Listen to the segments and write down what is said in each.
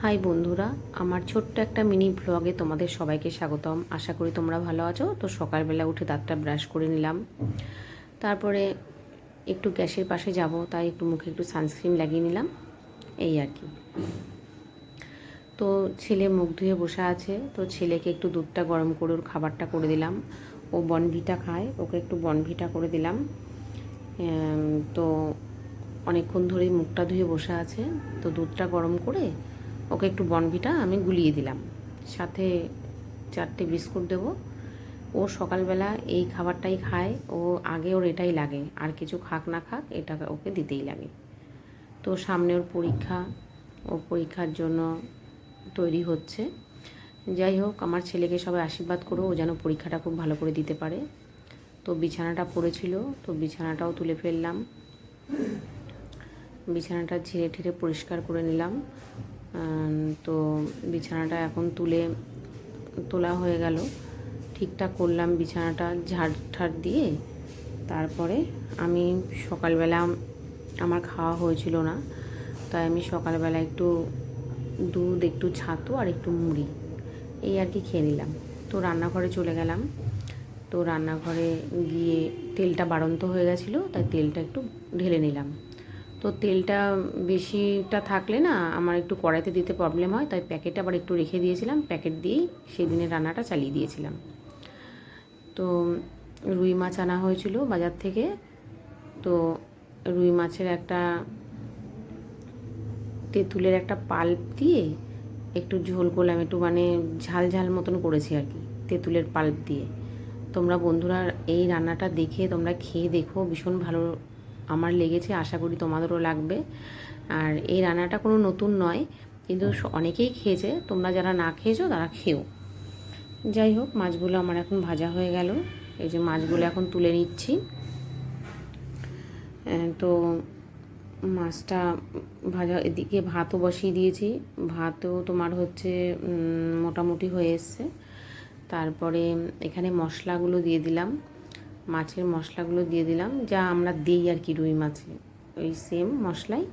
High বন্ধুরা, আমার ছোট্ট একটা মিনি ব্লগে তোমাদের সবাইকে স্বাগতম। আশা করি তোমরা ভালো আছো। তো সকালবেলা উঠে দাঁতটা ব্রাশ করে নিলাম, তারপরে একটু গ্যাসের পাশে যাব, তাই একটু মুখে একটু সানস্ক্রিন লাগিয়ে নিলাম, এই আর কি। তো ছেলে মুখ ধুয়ে বসে আছে, তো ছেলেকে একটু দুধটা গরম করে ওর খাবারটা করে দিলাম। ও বনভিটা খায়, ওকে একটু বনভিটা করে দিলাম। তো অনেকক্ষণ ধরেই মুখটা ধুয়ে বসে আছে, তো দুধটা গরম করে ওকে একটু বনভিটা আমি গুলিয়ে দিলাম, সাথে 4টে বিস্কুট দেবো। ও সকালবেলা এই খাবারটাই খায়, ও আগে ওর এটাই লাগে, আর কিছু খাক না খাক এটা ওকে দিতেই লাগে। তো সামনে ওর পরীক্ষা, ও পরীক্ষার জন্য তৈরি হচ্ছে। যাই হোক, আমার ছেলেকে সবাই আশীর্বাদ করো, ও যেন পরীক্ষাটা খুব ভালো করে দিতে পারে। তো বিছানাটা পড়েছিল, তো বিছানাটাও তুলে ফেললাম, বিছানাটা ঝেড়ে ঠেড়ে পরিষ্কার করে নিলাম। তো বিছানাটা এখন তোলা হয়ে গেল, ঠিকঠাক করলাম বিছানাটা ঝাড় ঠাড় দিয়ে। তারপরে আমি সকালবেলা আমার খাওয়া হয়েছিল না, তাই আমি সকালবেলা একটু দুধ, একটু ছাতু আর একটু মুড়ি, এই আর কি খেয়ে নিলাম। তো রান্নাঘরে চলে গেলাম। তো রান্নাঘরে গিয়ে তেলটা বাড়ন্ত হয়ে গেছিলো, তাই তেলটা একটু ঢেলে নিলাম। তো তেলটা বেশিটা থাকলে না আমার একটু কড়াইতে দিতে প্রবলেম হয়, তাই প্যাকেট আবার একটু রেখে দিয়েছিলাম, প্যাকেট দিয়েই সেদিনের রান্নাটা চালিয়ে দিয়েছিলাম। তো রুই মাছ আনা হয়েছিল বাজার থেকে, তো রুই মাছের একটা তেঁতুলের একটা পাল্প দিয়ে একটু ঝোল করলাম, একটু মানে ঝাল ঝাল মতন করেছি আর কি, তেঁতুলের পাল্প দিয়ে। তোমরা বন্ধুরা এই রান্নাটা দেখে তোমরা খেয়ে দেখো, ভীষণ ভালো আমার লেগেছে, আশা করি তোমাদেরও লাগবে। আর এই রান্নাটা কোনো নতুন নয়, কিন্তু অনেকেই খেয়েছে, তোমরা যারা না খেয়েছো তারা খেও। যাই হোক, মাছগুলো আমার এখন ভাজা হয়ে গেল, এই যে মাছগুলো এখন তুলে নিচ্ছি। তো মাছটা ভাজা, এদিকে ভাতও বসিয়ে দিয়েছি, ভাতও তোমার হচ্ছে মোটামুটি হয়ে এসছে। তারপরে এখানে মশলাগুলো দিয়ে দিলাম, মাছের মশলাগুলো দিয়ে দিলাম, যা আমরা দিই আর কি রুই মাছে, ওই সেম মশলাই,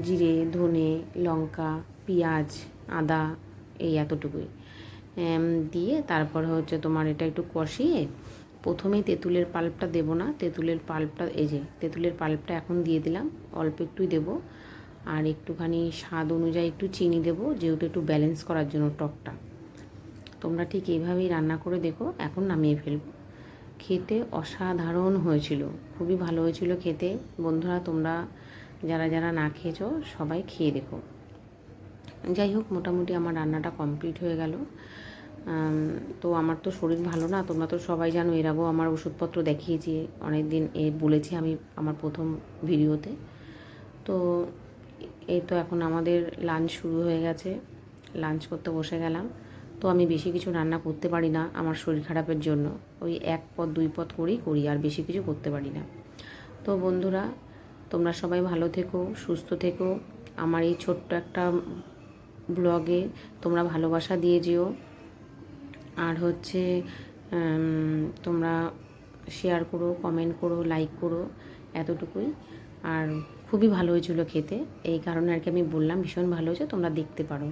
জিরে, ধনে, লঙ্কা, পেঁয়াজ, আদা, এই এতটুকুই দিয়ে তারপর হচ্ছে তোমার এটা একটু কষিয়ে, প্রথমেই তেঁতুলের পাল্পটা দেবো না, তেঁতুলের পাল্পটা এই যে তেঁতুলের পাল্পটা এখন দিয়ে দিলাম, অল্প একটুই দেবো, আর একটুখানি স্বাদ অনুযায়ী একটু চিনি দেবো, যেহেতু একটু ব্যালেন্স করার জন্য টকটা। তোমরা ঠিক এইভাবেই রান্না করে দেখো। এখন নামিয়ে ফেলবো। খেতে অসাধারণ হয়েছিল, খুবই ভালো হয়েছিল খেতে। বন্ধুরা তোমরা যারা যারা না খেয়েছো সবাই খেয়ে দেখো। যাই হোক, মোটামুটি আমার রান্নাটা কমপ্লিট হয়ে গেল। তো আমার তো শরীর ভালো না, তোমরা তো সবাই জানো, এর আগেও আমার ওষুধপত্র দেখিয়েছি, অনেক দিন বলেছি আমি আমার প্রথম ভিডিওতে। তো এই তো এখন আমাদের লাঞ্চ শুরু হয়ে গেছে, লাঞ্চ করতে বসে গেলাম। তো আমি বেশি কিছু রান্না করতে পারি না আমার শরীর খারাপের জন্য, ওই 1 পদ 2 পদ করি, আর বেশি কিছু করতে পারি না। তো বন্ধুরা তোমরা সবাই ভালো থেকো, সুস্থ থেকো। আমার এই ছোট্ট একটা ব্লগে তোমরা ভালোবাসা দিয়ে যেও, আর হচ্ছে তোমরা শেয়ার করো, কমেন্ট করো, লাইক করো, এতটুকুই। আর খুবই ভালো হয়েছিল খেতে, এই কারণে আর কি আমি বললাম ভীষণ ভালো হয়েছে, তোমরা দেখতে পারো।